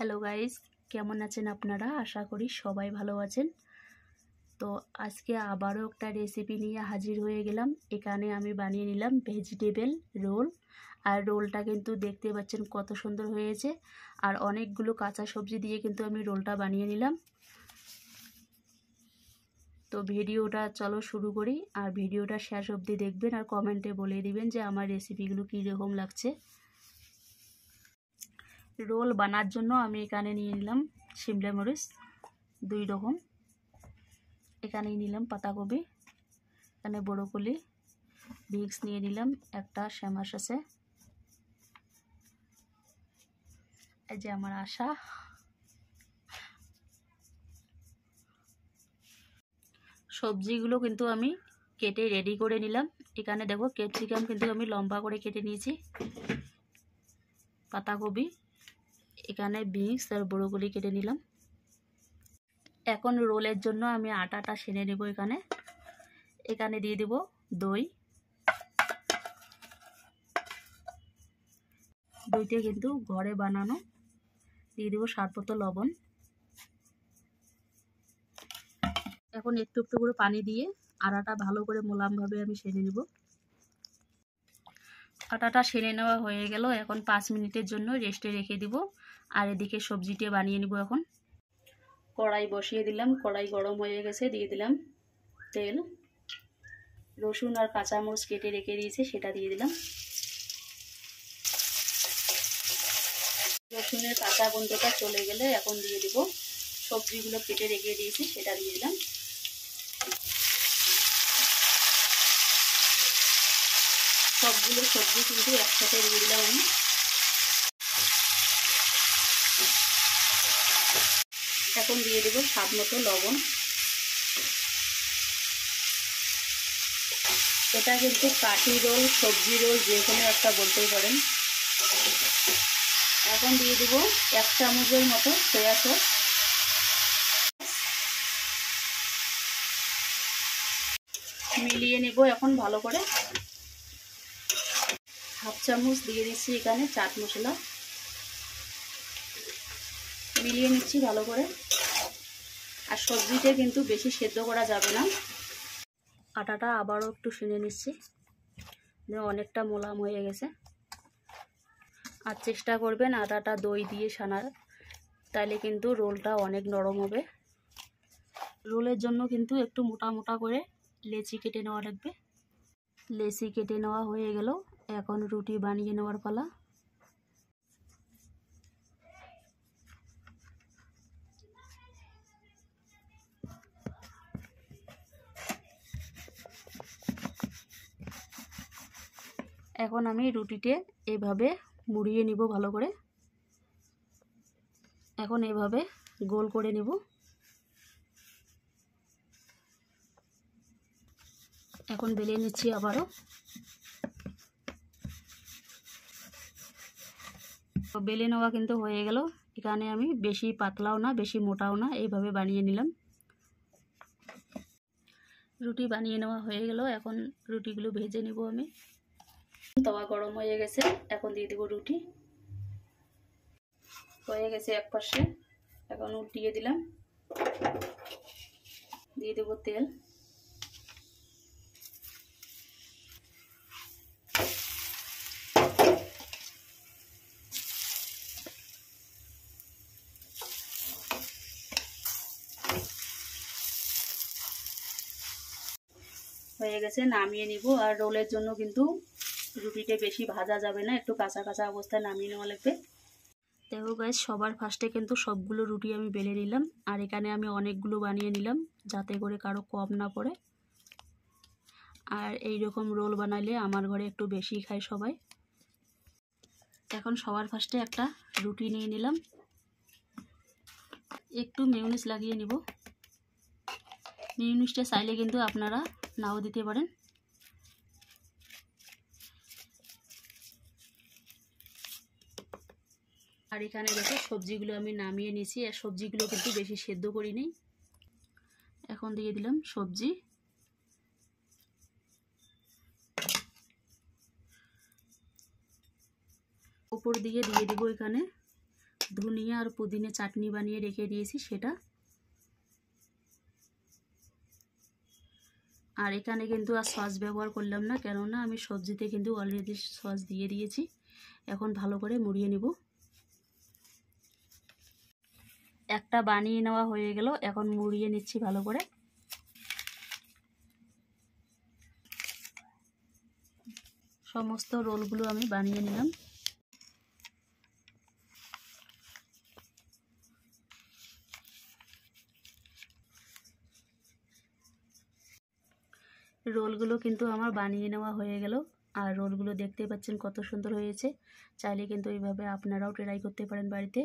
Hello guys, কেমন আছেন আপনারা? আশা করি সবাই ভালো আছেন। তো আজকে আবারও একটা রেসিপি নিয়ে হাজির হয়ে গেলাম। এখানে আমি বানিয়ে নিলাম ভেজিটেবল রোল। আর রোলটা কিন্তু দেখতে পাচ্ছেন কত সুন্দর হয়েছে। আর অনেকগুলো কাঁচা সবজি দিয়ে কিন্তু আমি রোলটা বানিয়ে নিলাম। তো ভিডিওটা চলো শুরু করি। আর ভিডিওটা শেষ অবধি দেখবেন আর কমেন্টে বলে দিবেন যে আমার রেসিপিগুলো কীরকম লাগছে। রোল বানার জন্য আমি এখানে নিয়ে নিলাম শিমলা মরিচ 2 রকম, এখানে নিলাম পাতাকপি, এখানে ব্রোকলি, ভিক্স নিয়ে নিলাম একটা, শ্যামাস আছে, এই যে আমার আশা। সবজিগুলো কিন্তু আমি কেটে রেডি করে নিলাম। এখানে দেখো ক্যাপসিকাম কিন্তু আমি লম্বা করে কেটে নিয়েছি, পাতাকপি, এখানে ভিক্স আর ব্রোকলি কেটে নিলাম। এখন রোলের জন্য আমি আটাটা সেনে নেব। এখানে দিয়ে দেব দই, দইটা কিন্তু ঘরে বানানো, দিয়ে দেবো স্বাদ মতো লবণ। এখন একটু একটু করে পানি দিয়ে আটাটা ভালো করে মোলামভাবে আমি সেনে নেব। আটাটা সেনে নেওয়া হয়ে গেল। এখন 5 মিনিটের জন্য রেস্টে রেখে দিব। আর এদিকে সবজিটা বানিয়ে নিব। এখন কড়াই বসিয়ে দিলাম, কড়াই গরম হয়ে গেছে, দিয়ে দিলাম তেল, রসুন আর কাঁচামরিচ কেটে রেখে দিয়েছি সেটা দিয়ে দিলাম। রসুনের কাঁচা গন্ধটা চলে গেলে এখন দিয়ে দিব সবজিগুলো কেটে রেখে দিয়েছি সেটা দিয়ে দিলাম। সবগুলো সবজি কিন্তু একসাথে দিয়ে দিলাম আমি। এখন দিয়ে দেবো স্বাদ মতো লবণ। এটা কিন্তু কাঠি রোল, সবজি রোল, যে কোনো একটা বলতেই পারেন। এখন দিয়ে দেবো 1 চামচের মতো সয়া সস, মিলিয়ে নেব এখন ভালো করে। 1/2 চামচ দিয়ে দিচ্ছি এখানে চাট মশলা, মিলিয়ে নিচ্ছি ভালো করে। আর সবজিটা কিন্তু বেশি সেদ্ধ করা যাবে না। আটাটা আবারও একটু সেনে নিচ্ছি, অনেকটা মোলাম হয়ে গেছে। আর চেষ্টা করবেন আটাটা দই দিয়ে সানার, তাহলে কিন্তু রোলটা অনেক নরম হবে। রোলের জন্য কিন্তু একটু মোটা মোটা করে লেচি কেটে নেওয়া লাগবে। লেচি কেটে নেওয়া হয়ে গেল। এখন রুটি বানিয়ে নেওয়ার পালা। এখন আমি রুটিতে এভাবে মুড়িয়ে নিব ভালো করে। এখন এভাবে গোল করে নিব। এখন বেলে নিচ্ছি আবারও। তো বেলে নেওয়া কিন্তু হয়ে গেল। এখানে আমি বেশি পাতলাও না বেশি মোটাও না, এইভাবে বানিয়ে নিলাম। রুটি বানিয়ে নেওয়া হয়ে গেল। এখন রুটিগুলো ভেজে নিব আমি। তাওয়া গরম হয়ে গেছে, এখন দিয়ে দেব রুটি। হয়ে গেছে এক পাশে, এখন উল্টিয়ে দিলাম। দিয়ে দেব তেল, হয়ে গেছে, নামিয়ে নিব। আর রোলের জন্য কিন্তু রুটিটা বেশি ভাজা যাবে না, একটু কাঁচা কাঁচা অবস্থায় নামিয়ে নেওয়া লাগবে। দেখো গাইস, সবার ফার্স্টে কিন্তু সবগুলো রুটি আমি বেলে নিলাম। আর এখানে আমি অনেকগুলো বানিয়ে নিলাম যাতে করে কারো কম না পড়ে। আর এই রকম রোল বানাইলে আমার ঘরে একটু বেশি খায় সবাই। এখন সবার ফার্স্টে একটা রুটি নিয়ে নিলাম, একটু মেয়োনিজ লাগিয়ে নিব। মেয়োনিজটা চাইলে কিন্তু আপনারা নাও দিতে পারেন। আর এখানে দেখো সবজিগুলো আমি নামিয়ে নিয়েছি। আর সবজিগুলো কিন্তু বেশি সেদ্ধ করি নি। এখন দিয়ে দিলাম সবজি, উপর দিয়ে দিব এখানে ধনিয়া আর পুদিনা চাটনি বানিয়ে রেখে দিয়েছি সেটা। আর এখানে কিন্তু আর সস ব্যবহার করলাম না, কেননা আমি সবজিতে কিন্তু অলরেডি সস দিয়ে দিয়েছি। এখন ভালো করে মুড়িয়ে নেব। একটা বানিয়ে নেওয়া হয়ে গেল, এখন মুড়িয়ে নিচ্ছি ভালো করে। সমস্ত রোলগুলো আমি বানিয়ে নিলাম। রোলগুলো কিন্তু আমার বানিয়ে নেওয়া হয়ে গেল। আর রোলগুলো দেখতে পাচ্ছেন কত সুন্দর হয়েছে। চাইলে কিন্তু এইভাবে আপনারাও ট্রাই করতে পারেন বাড়িতে।